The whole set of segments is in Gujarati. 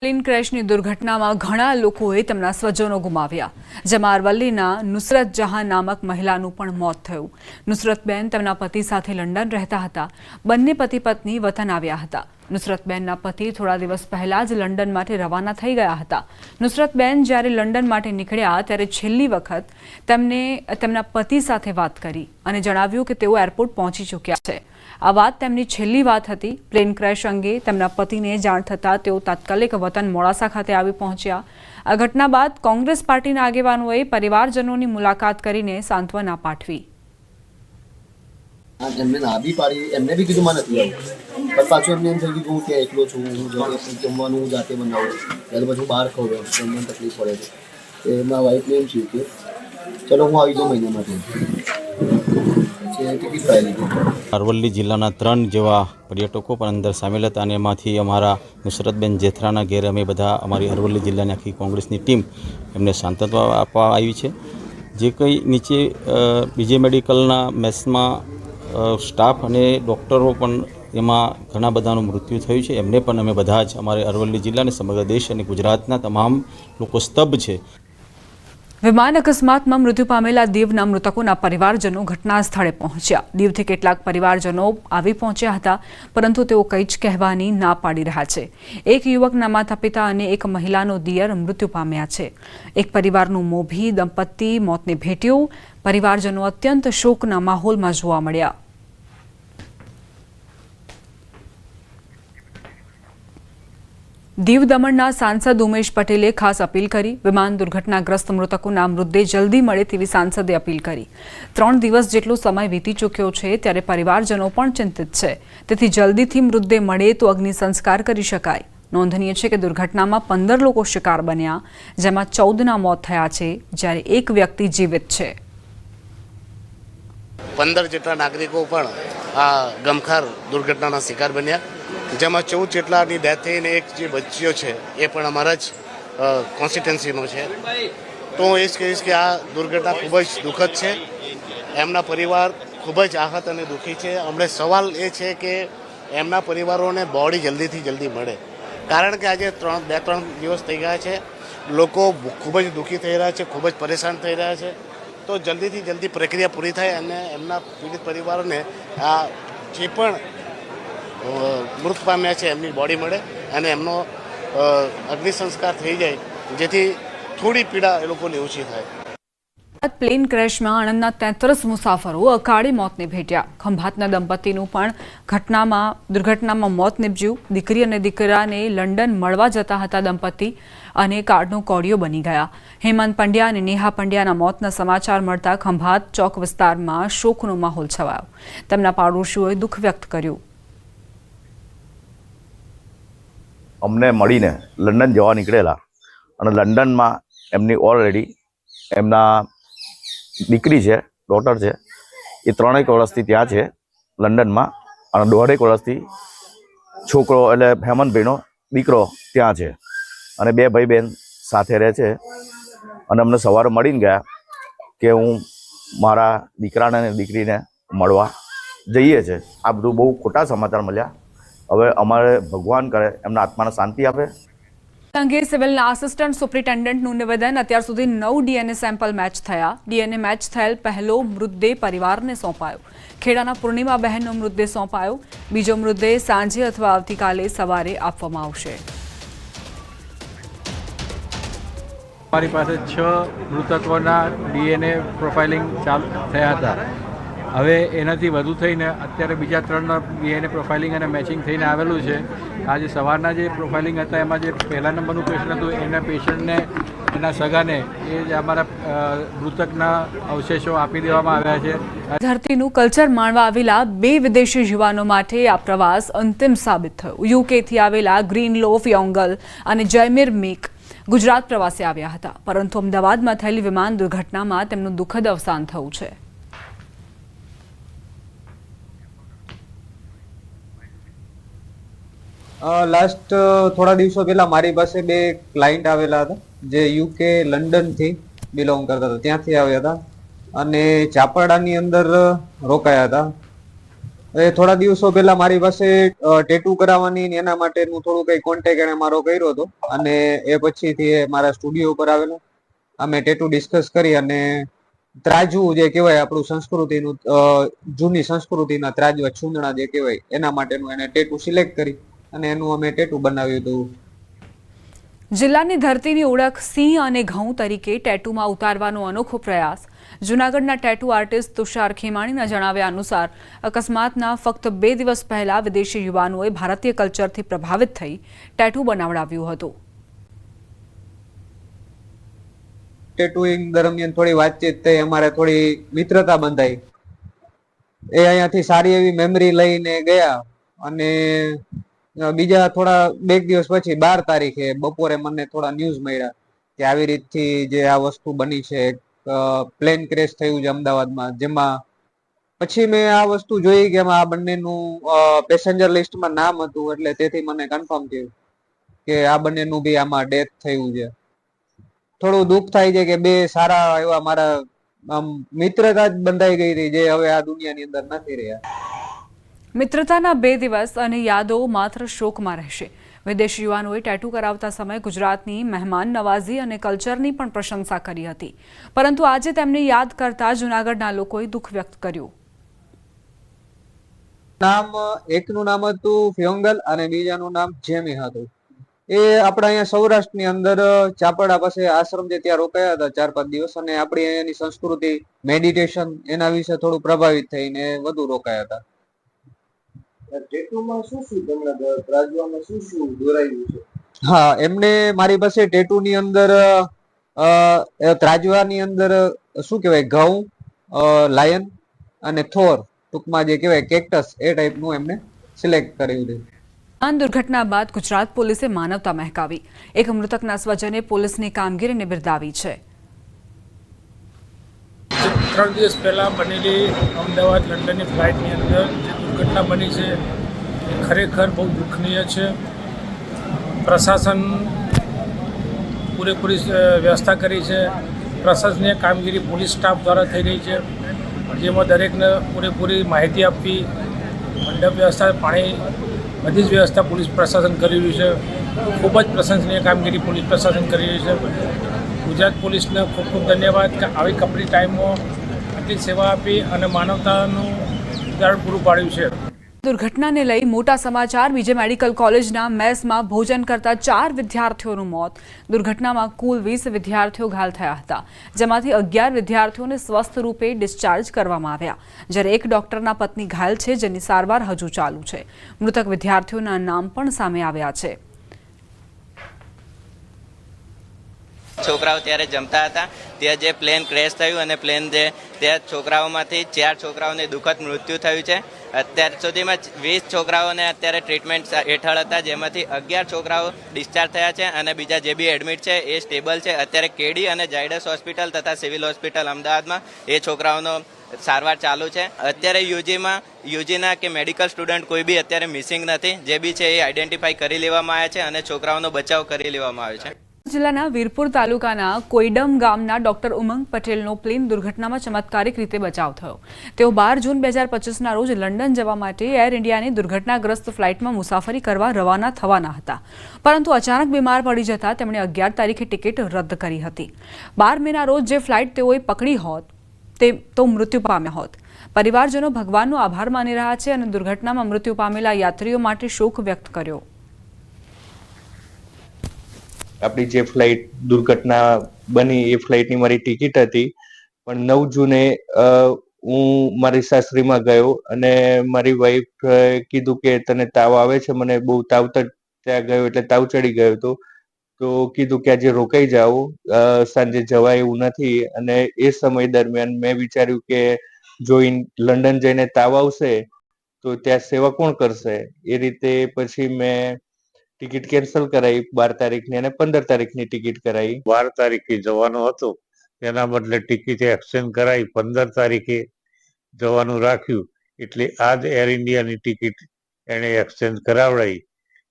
પ્લેન ક્રેશની દુર્ઘટનામાં ઘણા લોકોએ તેમના સ્વજનો ગુમાવ્યા, જેમાં અરવલ્લીના નુસરત જહાં નામક મહિલાનું પણ મોત થયું. નુસરતબેન તેમના પતિ સાથે લંડન રહેતા હતા. બંને પતિ પત્ની વતન આવ્યા હતા. નુસરતબેનના પતિ થોડા દિવસ પહેલા જ લંડન માટે રવાના થઈ ગયા હતા. નુસરતબેન જ્યારે લંડન માટે નીકળ્યા ત્યારે છેલ્લી વખત તેમને તેમના પતિ સાથે વાત કરી અને જણાવ્યું કે તેઓ એરપોર્ટ પહોંચી ચૂક્યા છે. આ વાત તેમની છેલ્લી વાત હતી. પ્લેન ક્રેશ અંગે તેમના પતિને જાણ થતાં તેઓ તાત્કાલિક વતન મોડાસા ખાતે આવી પહોંચ્યા. આ ઘટના બાદ કોંગ્રેસ પાર્ટીના આગેવાનોએ પરિવારજનોની મુલાકાત કરીને સાંત્વના પાઠવી. એમને ના બી પાડી, એમને બી કીધું માં નથી આવું, પણ પાછું એમને એમ થઈ ગયું કે હું ત્યાં એકલો છું, હું જમવાનું હું જાતે બનાવું, ત્યારે પછી બહાર ખાઉં જમવાની તકલીફ પડે છે. એમાં વાઈફને એમ થયું કે ચલો હું આવી જાઉં મહિના માટે, ટિકિટ કરાવી લીધી. અરવલ્લી જિલ્લાના 3 જેવા પર્યટકો પણ અંદર સામેલ હતા અને એમાંથી અમારા નુસરતબેન જેથરાના ઘેર અમે બધા અમારી અરવલ્લી જિલ્લાની આખી કોંગ્રેસની ટીમ એમને સાંત્વના આપવા આવી છે. જે કંઈ નીચે બીજે મેડિકલના મેસમાં સ્ટાફ અને ડૉક્ટરો પણ એમાં ઘણા બધાનું મૃત્યુ થયું છે. એમને પણ અમે બધા જ અમારે અરવલ્લી જિલ્લાને સમગ્ર દેશ અને ગુજરાતના તમામ લોકો સ્તબ્ધ છે. વિમાન અકસ્માતમાં મૃત્યુ પામેલા દીવના મૃતકોના પરિવારજનો ઘટના સ્થળે પહોંચ્યા. દીવથી કેટલાક પરિવારજનો આવી પહોંચ્યા હતા, પરંતુ તેઓ કંઈ જ કહેવાની ના પાડી રહ્યા છે. એક યુવકના માતા પિતા અને એક મહિલાનો દિયર મૃત્યુ પામ્યા છે. એક પરિવારનું મોભી દંપતી મોતને ભેટ્યું. પરિવારજનો અત્યંત શોકના માહોલમાં જોવા મળ્યા. દીવ દમણના સાંસદ ઉમેશ પટેલે ખાસ અપીલ કરી. વિમાન દુર્ઘટનાગ્રસ્ત મૃતકોના મૃતદેહ જલ્દી મળે તેવી સાંસદે અપીલ કરી. 3 દિવસ જેટલો સમય વીતી ચૂક્યો છે, ત્યારે પરિવારજનો પણ ચિંતિત છે. તેથી જલ્દીથી મૃતદેહ મળે તો અગ્નિ સંસ્કાર કરી શકાય. નોંધનીય છે કે દુર્ઘટનામાં 15 લોકો શિકાર બન્યા, જેમાં 14ના મોત થયા છે, જ્યારે એક વ્યક્તિ જીવિત છે. 15 જેટલા નાગરિકો પણ આ ગમખાર દુર્ઘટનાના શિકાર બન્યા, જેમાં 14 જેટલાની ડેથ થઈને એક જે બચ્યો છે એ પણ અમારા જ કોન્સ્ટિટ્યુન્સીનો છે. તો હું એ જ કહીશ કે આ દુર્ઘટના ખૂબ જ દુઃખદ છે. એમના પરિવાર ખૂબ જ આહત અને દુઃખી છે. અમને સવાલ એ છે કે એમના પરિવારોને બોડી જલ્દીથી જલ્દી મળે, કારણ કે આજે 2-3 દિવસ થઈ ગયા છે. લોકો ખૂબ જ દુઃખી થઈ રહ્યા છે, ખૂબ જ પરેશાન થઈ રહ્યા છે. તો જલ્દીથી જલ્દી પ્રક્રિયા પૂરી થાય અને એમના પીડિત પરિવારોને આ જે પણ મૃત પામ્યા છે એમની બોડી મળે અને એમનો અગ્નિ સંસ્કાર થઈ જાય, જેથી થોડી પીડા એ લોકોને ઓછી થાય. પ્લેન ક્રેશમાં આણંદના 33 મુસાફરો અકાળે મોતને ભેટ્યા. ખંભાતના દંપતીનું પણ દુર્ઘટનામાં મોત નીપજ્યું. દીકરી અને દીકરાને લંડન મળવા જતા હતા દંપતી અને કાળનો કોડિયો બની ગયા. હેમંત પંડ્યા અને નેહા પંડ્યાના મોતના સમાચાર મળતા ખંભાત ચોક વિસ્તારમાં શોકનો માહોલ છવાયો. તેમના પાડોશીઓએ દુઃખ વ્યક્ત કર્યું. અમને મળીને લંડન જવા નીકળેલા અને લંડનમાં એમની ઓલરેડી એમના દીકરી છે, ડોટર છે, એ 3 વર્ષથી ત્યાં છે લંડનમાં, અને 1.5 વર્ષથી છોકરો એટલે હેમંતભાઈનો દીકરો ત્યાં છે, અને 2 ભાઈ બહેન સાથે રહે છે. અને અમને સવારે મળીને ગયા કે હું મારા દીકરાને અને દીકરીને મળવા જઈએ છે. આ બધું બહુ ખોટા સમાચાર મળ્યા. હવે અમારે ભગવાન કરે એમના આત્માને શાંતિ આપે. અંગે સિવિલના આસિસ્ટન્ટ સુપ્રિન્ટેન્ડન્ટનું નિવેદન. અત્યાર સુધી 9 ડીએનએ સેમ્પલ મેચ થયા. ડીએનએ મેચ થયેલ પહેલો મૃતદેહ પરિવારને સોંપાયો. ખેડાના પૂર્ણિમા બહેનનો મૃતદેહ સોંપાયો. બીજો મૃતદેહ સાંજે અથવા આવતીકાલે સવારે આપવામાં આવશે. અમારી પાસે 6 મૃતકોના ડીએનએ પ્રોફાઇલિંગ ચાલુ થયા હતા. હવે એનાથી વધુ થઈને અત્યારે બીજા 3ના ડીએનએ પ્રોફાઇલિંગ અને મેચિંગ થઈને આવેલું છે. આજે સવારના જે પ્રોફાઇલિંગ હતા એમાં જે પહેલા નંબરનું પેશન્ટ હતું એના પેશન્ટને એના સગાને એ જ અમારા મૃતકના અવશેષો આપી દેવામાં આવ્યા છે. ધરતીનું કલ્ચર માણવા આવેલા 2 વિદેશી યુવાનો માટે આ પ્રવાસ અંતિમ સાબિત થયો. યુકેથી આવેલા ગ્રીનલોફ યોંગલ અને જયમીર મેક ગુજરાત પ્રવાસે આવ્યા હતા, પરંતુ અમદાવાદમાં થયેલી વિમાન દુર્ઘટનામાં તેમનું દુઃખદ અવસાન થયું છે. લાસ્ટ થોડા દિવસો પહેલા મારી પાસે 2 ક્લાયન્ટ આવેલા હતા, જે યુકે લંડનથી બિલોંગ કરતા હતા, ત્યાંથી આવ્યા હતા અને ચાપરડાની અંદર રોકાયા હતા. એ થોડા દિવસો પહેલા મારી પાસે ટેટુ કરાવવાની ને એના માટેનું થોડું કઈ કોન્ટેક્ટ એને મારો કર્યો હતો, અને એ પછીથી એ મારા સ્ટુડિયો ઉપર આવેલો. અમે ટેટુ ડિસ્કસ કરી અને ત્રાજવું જે કહેવાય આપણું સંસ્કૃતિનું, જૂની સંસ્કૃતિના ત્રાજવા છૂંદણા જે કહેવાય એના માટેનું એને ટેટુ સિલેક્ટ કરી અને એનું અમે ટેટુ બનાવ્યું હતું. જિલ્લાની ધરતીની ઓળખ સિંહ અને ઘઉં તરીકે ટેટુમાં ઉતારવાનો અનોખો પ્રયાસ. જૂનાગઢના ટેટુ આર્ટિસ્ટ તુષાર ખેમાણીના જણાવ્યા અનુસાર અકસ્માતના ફક્ત 2 દિવસ પહેલા વિદેશી યુવાનોએ ભારતીય કલ્ચરથી પ્રભાવિત થઈ ટેટુ બનાવડાવ્યું હતું. ટેટુઇંગ દરમિયાન થોડી વાતચીત થઈ, અમારે થોડી મિત્રતા બંધાઈ. એ અહીંયાથી સારી એવી મેમરી લઈને ગયા અને બીજા થોડા 2 દિવસ પછી 12 તારીખે બપોરે મને થોડા ન્યૂઝ મળ્યા કે આવી રીતથી જે આ વસ્તુ બની છે, પ્લેન ક્રેશ થયું છે અમદાવાદમાં. જેમાં પછી મેં આ વસ્તુ જોઈ કે આ બંનેનું પેસેન્જર લિસ્ટમાં નામ હતું, એટલે તેથી મને કન્ફર્મ થયું કે આ બંનેનું બી આમાં ડેથ થયું છે. થોડું દુઃખ થાય છે કે બે સારા એવા મારા મિત્રતા જ બંધાઈ ગઈ હતી, જે હવે આ દુનિયાની અંદર નથી રહ્યા. મિત્રતાના 2 દિવસ અને યાદો માત્ર શોકમાં રહેશે. વિદેશી યુવાનોએ ટેટુ કરાવતા સમયે ગુજરાતની મહેમાન નવાઝી અને કલ્ચરની પણ પ્રશંસા કરી હતી, પરંતુ આજે તેમને યાદ કરતા જૂનાગઢના લોકોએ દુઃખ વ્યક્ત કર્યું. એકનું નામ હતું ફિયોંગલ અને બીજાનું નામ જેમી હતું. એ આપણા અહીંયા સૌરાષ્ટ્રની અંદર ચાપડા પાસે આશ્રમ છે, ત્યાં રોકાયા હતા 4-5 દિવસ, અને આપણી અહીંયાની સંસ્કૃતિ, મેડિટેશન એના વિશે થોડું પ્રભાવિત થઈને વધુ રોકાયા હતા. ટેટુમાં શું શું તમને ત્રાજવામાં શું શું દોરાયું છે? હા, એમને મારી પાસે ટેટુની અંદર ત્રાજવાની અંદર શું કહેવાય, ઘઉં, લાયન અને થોર, ટૂંકમાં જે કહેવાય કેક્ટસ, એ ટાઈપનું એમને સિલેક્ટ કર્યું છે. આ દુર્ઘટના બાદ ગુજરાત પોલીસે માનવતા મહેકાવી. એક મૃતકના સ્વજને પોલીસની કામગીરીને બિરદાવી છે. 3 દિવસ પહેલાં બનેલી અમદાવાદ લંડનની ફ્લાઇટની અંદર જે દુર્ઘટના બની છે એ ખરેખર બહુ દુઃખનીય છે. પ્રશાસન પૂરેપૂરી વ્યવસ્થા કરી છે. પ્રશાસનીય કામગીરી પોલીસ સ્ટાફ દ્વારા થઈ રહી છે, જેમાં દરેકને પૂરેપૂરી માહિતી આપવી, મંડપ વ્યવસ્થા, પાણી, બધી જ વ્યવસ્થા પોલીસ પ્રશાસન કરી રહ્યું છે. ખૂબ જ પ્રશંસનીય કામગીરી પોલીસ પ્રશાસન કરી રહ્યું છે. ગુજરાત પોલીસને ખૂબ ખૂબ ધન્યવાદ કે આવી કપરી ટાઈમમાં આટલી સેવા આપી અને માનવતાનું ઉદાહરણ પૂરું પાડ્યું છે. દુર્ઘટનાને લઈ મોટા સમાચાર. બીજે મેડિકલ કોલેજના મેસમાં ભોજન કરતા 4 વિદ્યાર્થીઓનું મોત. દુર્ઘટનામાં કુલ 20 વિદ્યાર્થીઓ ઘાયલ થયા હતા, જેમાંથી 11 વિદ્યાર્થીઓને સ્વસ્થ રૂપે ડિસ્ચાર્જ કરવામાં આવ્યા, જ્યારે એક ડોક્ટરના પત્ની ઘાયલ છે, જેની સારવાર હજુ ચાલુ છે. મૃતક વિદ્યાર્થીઓના નામ પણ સામે આવ્યા છે. છોકરાઓ ત્યારે જમતા હતા, ત્યાં જે પ્લેન ક્રેશ થયું અને પ્લેન જે ત્યાં છોકરાઓમાંથી 4 છોકરાઓને દુઃખદ મૃત્યુ થયું છે. અત્યાર સુધીમાં 20 છોકરાઓને અત્યારે ટ્રીટમેન્ટ હેઠળ હતા, જેમાંથી 11 છોકરાઓ ડિસ્ચાર્જ થયા છે અને બીજા જે બી એડમિટ છે એ સ્ટેબલ છે. અત્યારે કેડી અને ઝાયડસ હોસ્પિટલ તથા સિવિલ હોસ્પિટલ અમદાવાદમાં એ છોકરાઓનો સારવાર ચાલુ છે. અત્યારે યુજીના કે મેડિકલ સ્ટુડન્ટ કોઈ બી અત્યારે મિસિંગ નથી. જે બી છે એ આઈડેન્ટિફાઈ કરી લેવામાં આવ્યા છે અને છોકરાઓનો બચાવ કરી લેવામાં આવ્યો છે. જિલ્લાના વીરપુર તાલુકાના કોઈડમ ગામના ડોક્ટર ઉમંગ પટેલનો પ્લેન દુર્ઘટનામાં ચમત્કારિક રીતે બચાવ થયો. તેઓ 12 જૂન 2025ના રોજ લંડન જવા માટે એર ઇન્ડિયાની દુર્ઘટનાગ્રસ્ત ફ્લાઇટમાં મુસાફરી કરવા રવાના થવાના હતા, પરંતુ અચાનક બીમાર પડી જતા તેમણે 11 તારીખે ટિકિટ રદ કરી હતી. 12 મેના રોજ જે ફ્લાઇટ તેઓએ પકડી હોત તો મૃત્યુ પામ્યા હોત. પરિવારજનો ભગવાનનો આભાર માની રહ્યા છે અને દુર્ઘટનામાં મૃત્યુ પામેલા યાત્રીઓ માટે શોક વ્યક્ત કર્યો. આપણી જે ફ્લાઇટ દુર્ઘટના બની એ ફ્લાઇટની મારી ટિકિટ હતી, પણ 9 જૂને હું મારી સાસરીમાં ગયો અને મારી વાઈફ કીધું કે તને તાવ આવે છે, મને બહુ તાવ ત્યાં ગયો એટલે તાવ ચડી ગયો હતો, તો કીધું કે આજે રોકાઈ જાઓ, સાંજે જવાય એવું નથી. અને એ સમય દરમિયાન મેં વિચાર્યું કે જો લંડન જઈને તાવ આવશે તો ત્યાં સેવા કોણ કરશે. એ રીતે પછી મેં ટિકિટ કેન્સલ કરાવી 12 તારીખની અને 15 તારીખની ટિકિટ કરાવી. 12 તારીખે જવાનું હતું, તેના બદલે ટિકિટ એક્સચેન્જ કરાવી 15 તારીખે જવાનું રાખ્યું, એટલે આ જ એર ઇન્ડિયાની ટિકિટ એણે એક્સચેન્જ કરાવડાવી.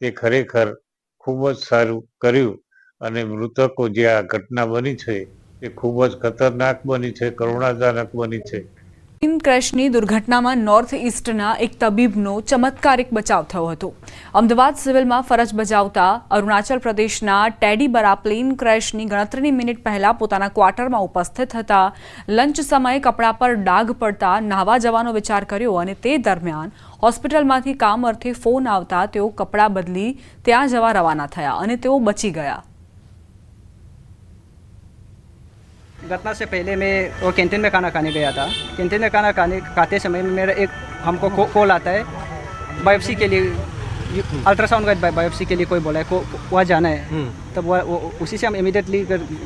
તે ખરેખર ખૂબ જ સારું કર્યું અને મૃતકો જે આ ઘટના બની છે તે ખૂબ જ ખતરનાક બની છે, કરુણાજનક બની છે. પ્લેન ક્રેશની દુર્ઘટનામાં નોર્થ ઇસ્ટના એક તબીબનો ચમત્કારિક બચાવ થયો હતો. અમદાવાદ સિવિલમાં ફરજ બજાવતા અરુણાચલ પ્રદેશના ટેડી બરા પ્લેન ક્રેશની ગણતરીની મિનિટ પહેલા પોતાના ક્વાર્ટરમાં ઉપસ્થિત હતા. લંચ સમયે કપડા પર ડાઘ પડતા નહાવા જવાનો વિચાર કર્યો અને તે દરમિયાન હોસ્પિટલમાંથી કામ અર્થે ફોન આવતા તેઓ કપડાં બદલી ત્યાં જવા રવાના થયા અને તેઓ बची गया. घटना से पहले मैं वो कैंटीन में खाना खाने गया था. कैंटीन में खाना खाते समय में मेरा एक हमको कॉल आता है बायोप्सी के लिए, अल्ट्रासाउंड का बायोप्सी के लिए कोई बोला है वहाँ जाना है. तब वो उसी से हम इमीडिएटली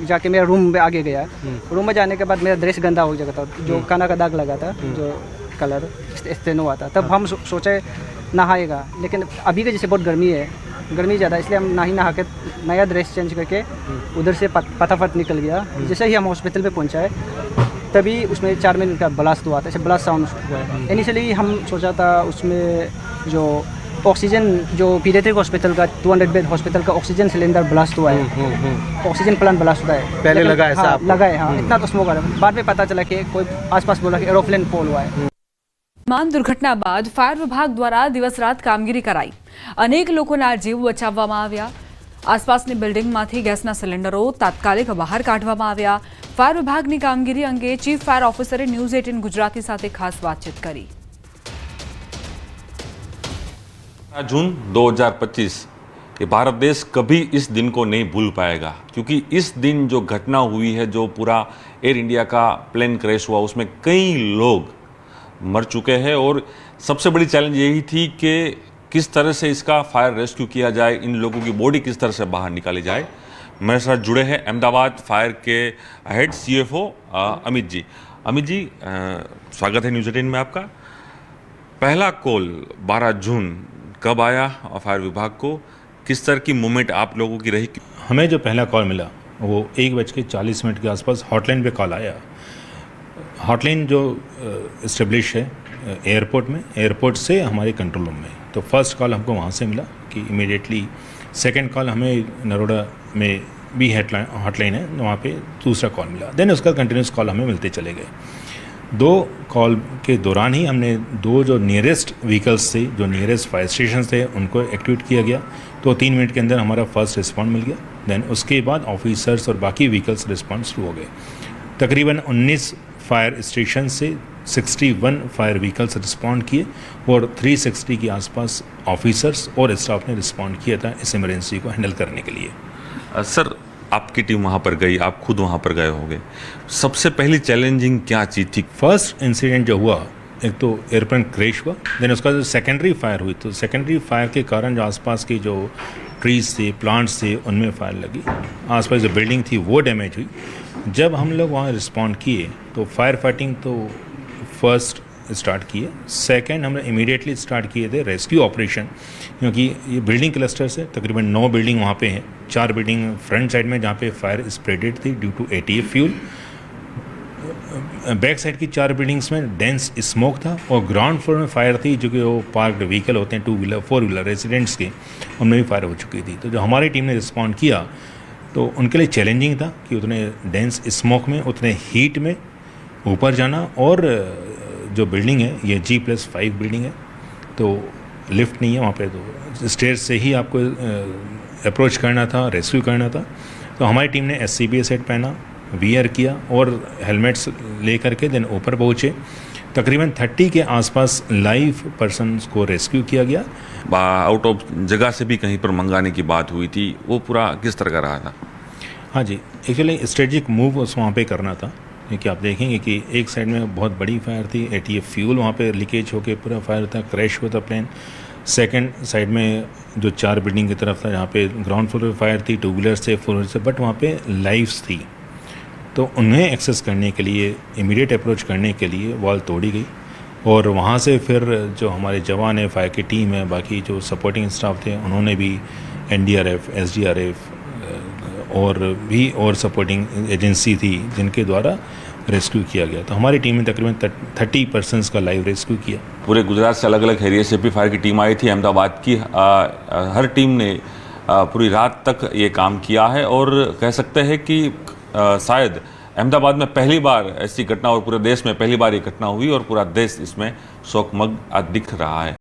जाके मेरा रूम में आगे गया. रूम में जाने के बाद मेरा ड्रेस गंदा हो गया था, जो खाना का दाग लगा था, जो कलर स्टेनो हुआ था. तब हम सोचे नहाएगा, लेकिन अभी के जैसे बहुत गर्मी ज़्यादा, इसलिए हम नहा के नया ड्रेस चेंज करके उधर से फटाफट निकल गया. जैसे ही हम हॉस्पिटल पे पहुंचा है तभी उसमें 4 मिनट का ब्लास्ट हुआ था, ऐसे ब्लास्ट साउंड हुआ है. इनिशियली हम सोचा था उसमें जो ऑक्सीजन, जो पीडियाट्रिक हॉस्पिटल का 200 बेड हॉस्पिटल का ऑक्सीजन सिलेंडर ब्लास्ट हुआ है, ऑक्सीजन प्लांट ब्लास्ट हुआ है. पहले लगा ऐसा हाँ, आपको? लगा है. हाँ, इतना तो स्मोक आ रहा है. बाद में पता चला कि कोई आसपास बोला कि एरोप्लेन फॉल हुआ है. विमान दुर्घटना बाद फायर विभाग द्वारा दिवस रात कामगीरी कराई. अनेक लोकोना जीव बचाववामां આવ્યા. આસપાસની બિલ્ડિંગમાંથી ગેસના સિલિન્ડરો તાત્કાલિક બહાર કાઢવામાં આવ્યા. ફાયર વિભાગની કામગીરી અંગે ચીફ ફાયર ઓફિસરે ન્યૂઝ 18 ગુજરાતી સાથે ખાસ વાતચીત કરી. जून 2025 ये भारत देश कभी इस दिन को नहीं भूल पाएगा, क्योंकि इस दिन जो घटना हुई है, जो पूरा एयर इंडिया का प्लेन क्रैश हुआ, उसमें कई लोग मर चुके हैं. और सबसे बड़ी चैलेंज यही थी कि किस तरह से इसका फायर रेस्क्यू किया जाए, इन लोगों की बॉडी किस तरह से बाहर निकाली जाए. मेरे साथ जुड़े हैं अहमदाबाद फायर के हेड CFO अमित जी. अमित जी, स्वागत है न्यूज़ 18 में आपका. पहला कॉल 12 जून कब आया फायर विभाग को, किस तरह की मूवमेंट आप लोगों की रही? हमें जो पहला कॉल मिला वो 1:40 के आसपास हॉटलाइन पे कॉल आया. हॉटलाइन जो इस्टेब्लिश है एयरपोर्ट में, एयरपोर्ट से हमारे कंट्रोल रूम में. तो फर्स्ट कॉल हमको वहाँ से मिला कि इमीडिएटली. सेकंड कॉल हमें नरोडा में भी हॉटलाइन है, वहाँ पे दूसरा कॉल मिला. देन उसका कंटिन्यूस कॉल हमें मिलते चले गए. 2 कॉल के दौरान ही हमने 2 जो नियरेस्ट व्हीकल्स थे, जो नियरेस्ट फायर स्टेशन थे, उनको एक्टिवेट किया गया. तो 3 मिनट के अंदर हमारा फर्स्ट रिस्पॉन्ड मिल गया. देन उसके बाद ऑफिसर्स और बाकी व्हीकल्स रिस्पॉन्ड शुरू हो गए. तकरीबन 19 फायर स्टेशन से 61 फायर व्हीकल्स रिस्पॉन्ड किए और 360 के आसपास ऑफिसर्स और स्टाफ ने रिस्पॉन्ड किया था इस इमरजेंसी को हैंडल करने के लिए. सर, आपकी टीम वहाँ पर गई, आप खुद वहाँ पर गए होंगे. सबसे पहली चैलेंजिंग क्या चीज़ थी? फर्स्ट इंसिडेंट जो हुआ, एक तो एयरप्लेन क्रैश हुआ. देन उसका जो सेकेंडरी फायर हुई, तो सेकेंडरी फायर के कारण जो आसपास की जो ट्रीज थे, प्लांट्स थे, उनमें फायर लगी. आसपास जो बिल्डिंग थी वो डैमेज हुई. जब हम लोग वहाँ रिस्पॉन्ड किए तो फायर फाइटिंग तो फर्स्ट स्टार्ट किए. सेकंड हमने इमीडिएटली स्टार्ट किए थे रेस्क्यू ऑपरेशन, क्योंकि ये बिल्डिंग क्लस्टर से तकरीबन 9 बिल्डिंग वहाँ पे हैं. 4 बिल्डिंग फ्रंट साइड में जहाँ पे फायर स्प्रेडेड थी due to ATF fuel. Back side की 4 बिल्डिंग्स में डेंस स्मोक था और ग्राउंड फ्लोर में फायर थी, जो कि वो पार्कड व्हीकल होते हैं 2 व्हीलर 4 व्हीलर रेजिडेंट्स के, उनमें भी फायर हो चुकी थी. तो जो हमारी टीम ने रिस्पॉन्ड किया तो उनके लिए चैलेंजिंग था कि उतने डेंस स्मोक में, उतने हीट में ऊपर जाना. और जो बिल्डिंग है ये G+5 बिल्डिंग है, तो लिफ्ट नहीं है वहाँ पे, तो स्टेयर्स से ही आपको अप्रोच करना था, रेस्क्यू करना था. तो हमारी टीम ने SCBA सेट पहना, वियर किया और हेलमेट्स ले करके देन ऊपर पहुँचे. तकरीबन 30 के आसपास लाइव पर्सनस को रेस्क्यू किया गया. आउट ऑफ जगह से भी कहीं पर मंगाने की बात हुई थी, वो पूरा किस तरह का रहा था? हाँ जी, एक्चुअली स्ट्रेटेजिक मूव उस वहाँ पे करना था, क्योंकि आप देखेंगे कि एक साइड में बहुत बड़ी फायर थी, ATF फ्यूल वहाँ पे लीकेज होके पूरा फायर था, क्रैश हुआ था प्लेन. सेकंड साइड में जो 4 बिल्डिंग की तरफ था, जहाँ पे ग्राउंड फ्लोर पे फायर थी, 2 व्हीलर से 4 व्हीलर से, बट वहाँ पे लाइव्स थी. तो उन्हें एक्सेस करने के लिए, इमीडिएट अप्रोच करने के लिए वॉल तोड़ी गई. और वहाँ से फिर जो हमारे जवान है, फायर की टीम है, बाकी जो सपोर्टिंग स्टाफ थे, उन्होंने भी NDRF, SDRF और भी और सपोर्टिंग एजेंसी थी जिनके द्वारा रेस्क्यू किया गया. तो हमारी टीम ने तकरीबन 30 पर्सनस का लाइव रेस्क्यू किया. पूरे गुजरात से अलग अलग एरिया से भी फायर की टीम आई थी. अहमदाबाद की हर टीम ने पूरी रात तक ये काम किया है और कह सकते हैं कि शायद अहमदाबाद में पहली बार ऐसी घटना और पूरे देश में पहली बार ये घटना हुई और पूरा देश इसमें शोकमग्न आज दिख रहा है।